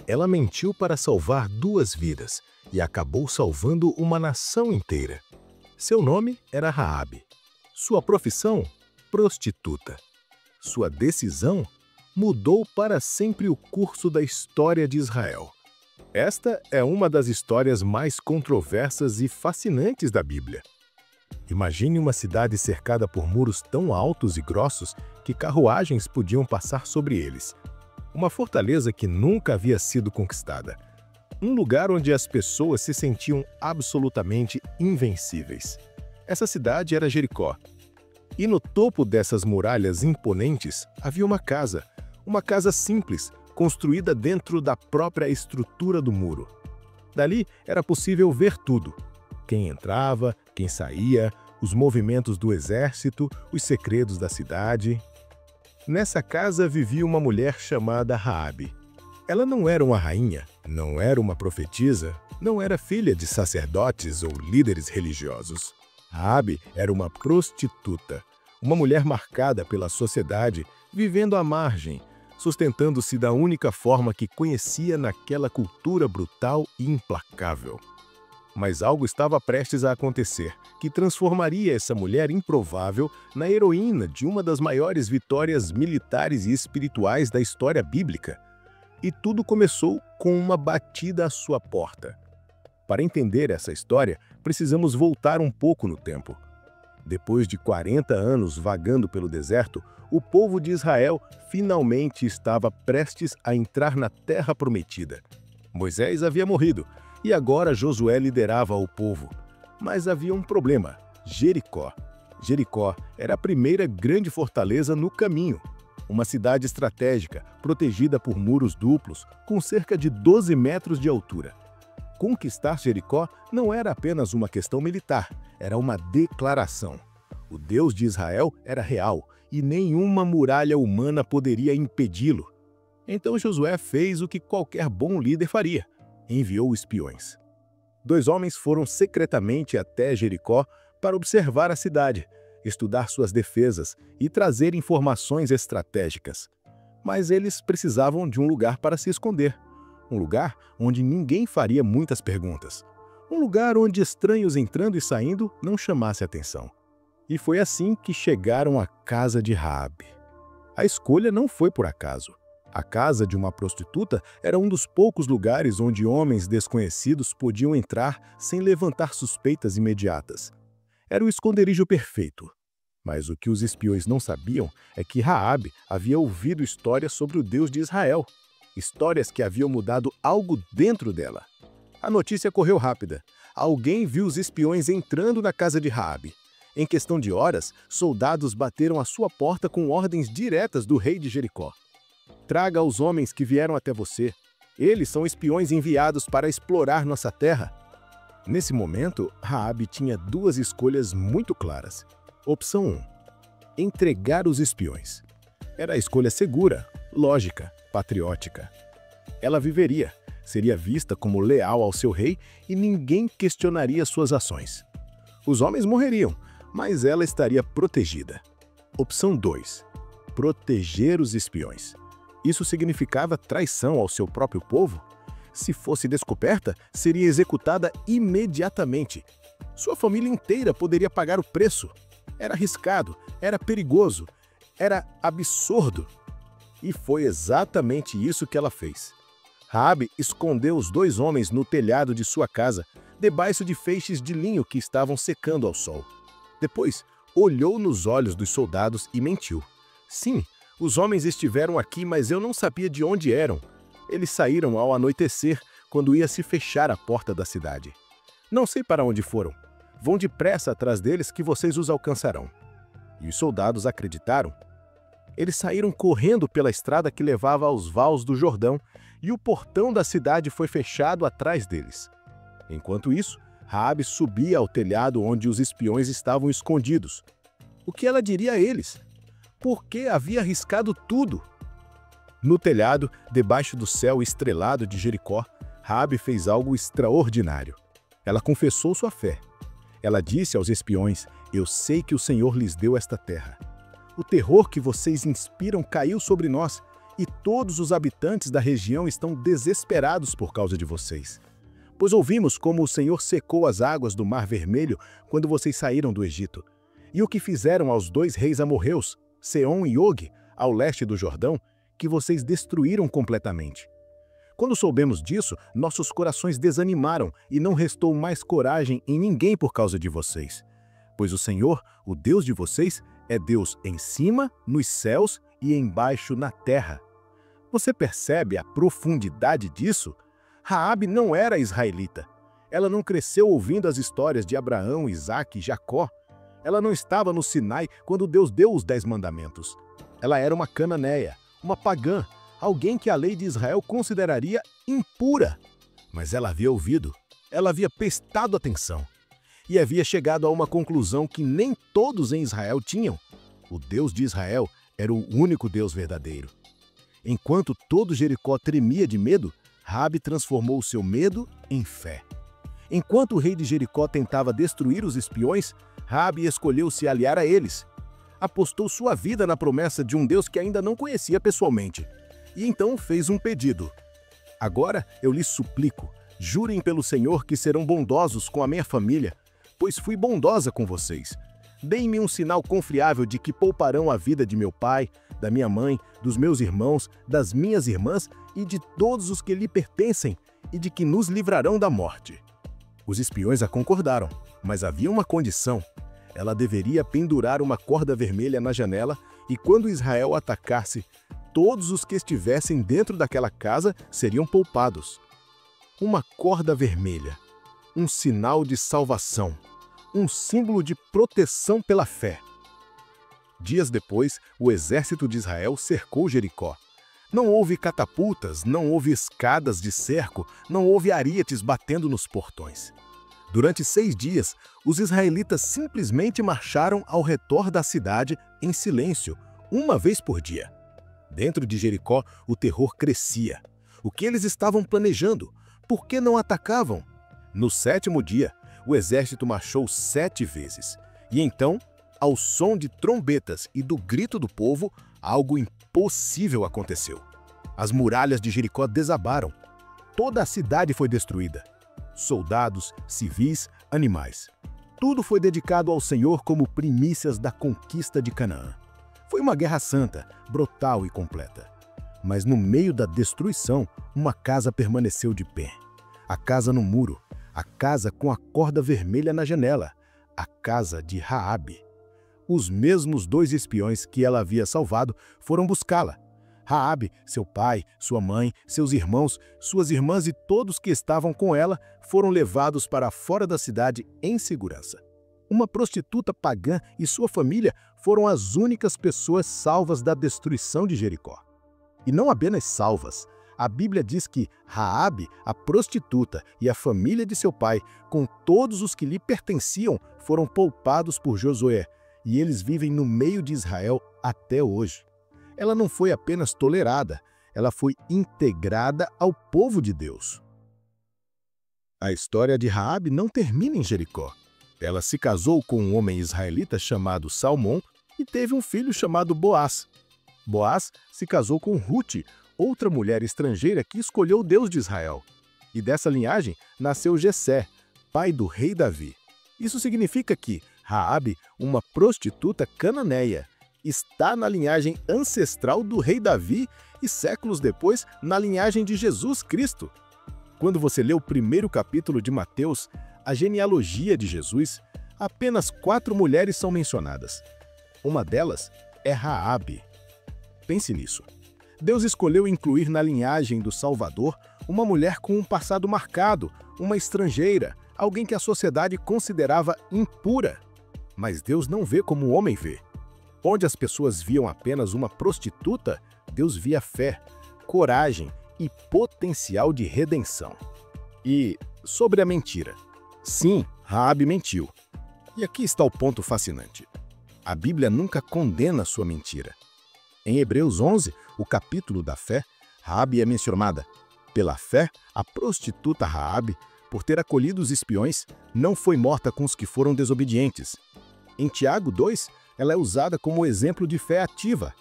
Ela mentiu para salvar duas vidas e acabou salvando uma nação inteira. Seu nome era Raabe. Sua profissão? Prostituta. Sua decisão? Mudou para sempre o curso da história de Israel. Esta é uma das histórias mais controversas e fascinantes da Bíblia. Imagine uma cidade cercada por muros tão altos e grossos que carruagens podiam passar sobre eles. Uma fortaleza que nunca havia sido conquistada. Um lugar onde as pessoas se sentiam absolutamente invencíveis. Essa cidade era Jericó. E no topo dessas muralhas imponentes havia uma casa simples, construída dentro da própria estrutura do muro. Dali era possível ver tudo: quem entrava, quem saía, os movimentos do exército, os segredos da cidade. Nessa casa vivia uma mulher chamada Raabe. Ela não era uma rainha, não era uma profetisa, não era filha de sacerdotes ou líderes religiosos. Raabe era uma prostituta, uma mulher marcada pela sociedade, vivendo à margem, sustentando-se da única forma que conhecia naquela cultura brutal e implacável. Mas algo estava prestes a acontecer, que transformaria essa mulher improvável na heroína de uma das maiores vitórias militares e espirituais da história bíblica. E tudo começou com uma batida à sua porta. Para entender essa história, precisamos voltar um pouco no tempo. Depois de 40 anos vagando pelo deserto, o povo de Israel finalmente estava prestes a entrar na Terra Prometida. Moisés havia morrido, e agora Josué liderava o povo. Mas havia um problema: Jericó. Jericó era a primeira grande fortaleza no caminho. Uma cidade estratégica, protegida por muros duplos, com cerca de 12 metros de altura. Conquistar Jericó não era apenas uma questão militar, era uma declaração. O Deus de Israel era real, e nenhuma muralha humana poderia impedi-lo. Então Josué fez o que qualquer bom líder faria: enviou espiões. 2 homens foram secretamente até Jericó para observar a cidade, estudar suas defesas e trazer informações estratégicas. Mas eles precisavam de um lugar para se esconder. Um lugar onde ninguém faria muitas perguntas. Um lugar onde estranhos entrando e saindo não chamasse atenção. E foi assim que chegaram à casa de Raabe. A escolha não foi por acaso. A casa de uma prostituta era um dos poucos lugares onde homens desconhecidos podiam entrar sem levantar suspeitas imediatas. Era o esconderijo perfeito. Mas o que os espiões não sabiam é que Raabe havia ouvido histórias sobre o Deus de Israel. Histórias que haviam mudado algo dentro dela. A notícia correu rápida. Alguém viu os espiões entrando na casa de Raabe. Em questão de horas, soldados bateram à sua porta com ordens diretas do rei de Jericó. Traga os homens que vieram até você. Eles são espiões enviados para explorar nossa terra. Nesse momento, Raabe tinha 2 escolhas muito claras. Opção 1. Entregar os espiões. Era a escolha segura, lógica, patriótica. Ela viveria, seria vista como leal ao seu rei e ninguém questionaria suas ações. Os homens morreriam, mas ela estaria protegida. Opção 2. Proteger os espiões. Isso significava traição ao seu próprio povo? Se fosse descoberta, seria executada imediatamente. Sua família inteira poderia pagar o preço. Era arriscado, era perigoso, era absurdo. E foi exatamente isso que ela fez. Raabe escondeu os 2 homens no telhado de sua casa, debaixo de feixes de linho que estavam secando ao sol. Depois, olhou nos olhos dos soldados e mentiu. Sim, os homens estiveram aqui, mas eu não sabia de onde eram. Eles saíram ao anoitecer, quando ia se fechar a porta da cidade. Não sei para onde foram. Vão depressa atrás deles que vocês os alcançarão. E os soldados acreditaram. Eles saíram correndo pela estrada que levava aos vales do Jordão, e o portão da cidade foi fechado atrás deles. Enquanto isso, Raabe subia ao telhado onde os espiões estavam escondidos. O que ela diria a eles? Por que havia arriscado tudo? No telhado, debaixo do céu estrelado de Jericó, Raabe fez algo extraordinário. Ela confessou sua fé. Ela disse aos espiões: "Eu sei que o Senhor lhes deu esta terra. O terror que vocês inspiram caiu sobre nós, E todos os habitantes da região estão desesperados por causa de vocês. Pois ouvimos como o Senhor secou as águas do Mar Vermelho quando vocês saíram do Egito. E o que fizeram aos 2 reis amorreus, Seom e Og, ao leste do Jordão, que vocês destruíram completamente. Quando soubemos disso, nossos corações desanimaram e não restou mais coragem em ninguém por causa de vocês. Pois o Senhor, o Deus de vocês, é Deus em cima, nos céus e embaixo na terra. Você percebe a profundidade disso? Raabe não era israelita. Ela não cresceu ouvindo as histórias de Abraão, Isaque e Jacó. Ela não estava no Sinai quando Deus deu os 10 mandamentos. Ela era uma cananeia, uma pagã, alguém que a lei de Israel consideraria impura. Mas ela havia ouvido, ela havia prestado atenção e havia chegado a uma conclusão que nem todos em Israel tinham. O Deus de Israel era o único Deus verdadeiro. Enquanto todo Jericó tremia de medo, Raabe transformou o seu medo em fé. Enquanto o rei de Jericó tentava destruir os espiões, Raabe escolheu se aliar a eles. Apostou sua vida na promessa de um Deus que ainda não conhecia pessoalmente. E então fez um pedido. Agora eu lhes suplico, jurem pelo Senhor que serão bondosos com a minha família, pois fui bondosa com vocês. Deem-me um sinal confiável de que pouparão a vida de meu pai, da minha mãe, dos meus irmãos, das minhas irmãs e de todos os que lhe pertencem, e de que nos livrarão da morte. Os espiões a concordaram, mas havia uma condição. Ela deveria pendurar uma corda vermelha na janela e quando Israel atacasse, todos os que estivessem dentro daquela casa seriam poupados. Uma corda vermelha, um sinal de salvação, um símbolo de proteção pela fé. Dias depois, o exército de Israel cercou Jericó. Não houve catapultas, não houve escadas de cerco, não houve arietes batendo nos portões. Durante 6 dias, os israelitas simplesmente marcharam ao redor da cidade em silêncio, uma vez por dia. Dentro de Jericó, o terror crescia. O que eles estavam planejando? Por que não atacavam? No 7º dia, o exército marchou 7 vezes. E então, ao som de trombetas e do grito do povo, algo impossível aconteceu. As muralhas de Jericó desabaram. Toda a cidade foi destruída. Soldados, civis, animais. Tudo foi dedicado ao Senhor como primícias da conquista de Canaã. Foi uma guerra santa, brutal e completa. Mas no meio da destruição, uma casa permaneceu de pé. A casa no muro, a casa com a corda vermelha na janela, a casa de Raabe. Os mesmos 2 espiões que ela havia salvado foram buscá-la. Raabe, seu pai, sua mãe, seus irmãos, suas irmãs e todos que estavam com ela foram levados para fora da cidade em segurança. Uma prostituta pagã e sua família foram as únicas pessoas salvas da destruição de Jericó. E não apenas salvas. A Bíblia diz que Raabe, a prostituta, e a família de seu pai, com todos os que lhe pertenciam, foram poupados por Josué, e eles vivem no meio de Israel até hoje. Ela não foi apenas tolerada, ela foi integrada ao povo de Deus. A história de Raabe não termina em Jericó. Ela se casou com um homem israelita chamado Salmão e teve um filho chamado Boaz. Boaz se casou com Rute, outra mulher estrangeira que escolheu o Deus de Israel. E dessa linhagem nasceu Jessé, pai do rei Davi. Isso significa que Raabe, uma prostituta cananeia, está na linhagem ancestral do rei Davi e séculos depois na linhagem de Jesus Cristo. Quando você lê o 1º capítulo de Mateus, a genealogia de Jesus, apenas 4 mulheres são mencionadas. Uma delas é Raabe. Pense nisso. Deus escolheu incluir na linhagem do Salvador uma mulher com um passado marcado, uma estrangeira, alguém que a sociedade considerava impura. Mas Deus não vê como o homem vê. Onde as pessoas viam apenas uma prostituta, Deus via fé, coragem e potencial de redenção. E sobre a mentira. Sim, Raabe mentiu. E aqui está o ponto fascinante. A Bíblia nunca condena sua mentira. Em Hebreus 11, o capítulo da fé, Raabe é mencionada. Pela fé, a prostituta Raabe, por ter acolhido os espiões, não foi morta com os que foram desobedientes. Em Tiago 2, ela é usada como exemplo de fé ativa.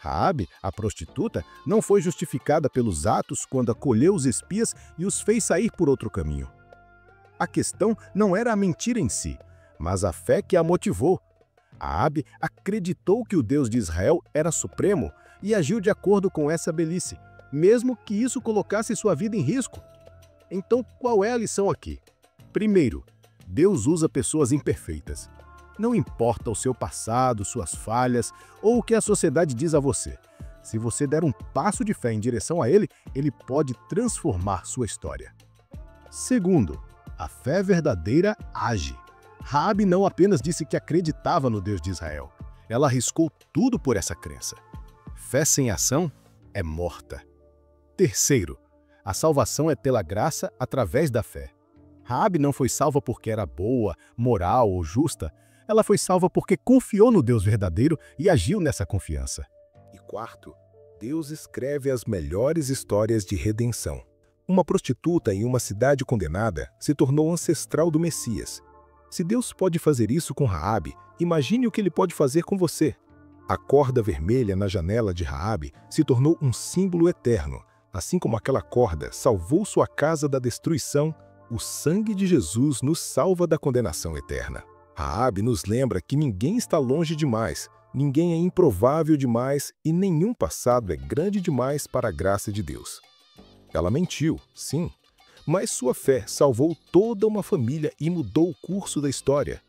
Raabe, a prostituta, não foi justificada pelos atos quando acolheu os espias e os fez sair por outro caminho. A questão não era a mentira em si, mas a fé que a motivou. Raabe acreditou que o Deus de Israel era supremo e agiu de acordo com essa velhice, mesmo que isso colocasse sua vida em risco. Então, qual é a lição aqui? Primeiro, Deus usa pessoas imperfeitas. Não importa o seu passado, suas falhas ou o que a sociedade diz a você. Se você der um passo de fé em direção a Ele, Ele pode transformar sua história. Segundo, a fé verdadeira age. Raabe não apenas disse que acreditava no Deus de Israel. Ela arriscou tudo por essa crença. Fé sem ação é morta. Terceiro, a salvação é pela graça através da fé. Raabe não foi salva porque era boa, moral ou justa. Ela foi salva porque confiou no Deus verdadeiro e agiu nessa confiança. E quarto, Deus escreve as melhores histórias de redenção. Uma prostituta em uma cidade condenada se tornou ancestral do Messias. Se Deus pode fazer isso com Raabe, imagine o que Ele pode fazer com você. A corda vermelha na janela de Raabe se tornou um símbolo eterno. Assim como aquela corda salvou sua casa da destruição, o sangue de Jesus nos salva da condenação eterna. Raabe nos lembra que ninguém está longe demais, ninguém é improvável demais e nenhum passado é grande demais para a graça de Deus. Ela mentiu, sim, mas sua fé salvou toda uma família e mudou o curso da história.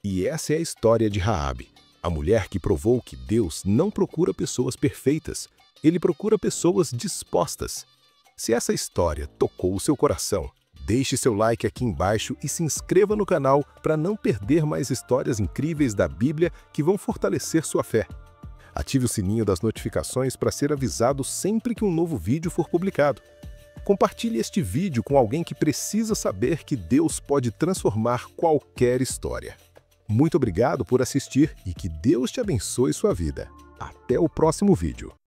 E essa é a história de Raabe, a mulher que provou que Deus não procura pessoas perfeitas, Ele procura pessoas dispostas. Se essa história tocou o seu coração, deixe seu like aqui embaixo e se inscreva no canal para não perder mais histórias incríveis da Bíblia que vão fortalecer sua fé. Ative o sininho das notificações para ser avisado sempre que um novo vídeo for publicado. Compartilhe este vídeo com alguém que precisa saber que Deus pode transformar qualquer história. Muito obrigado por assistir e que Deus te abençoe sua vida. Até o próximo vídeo.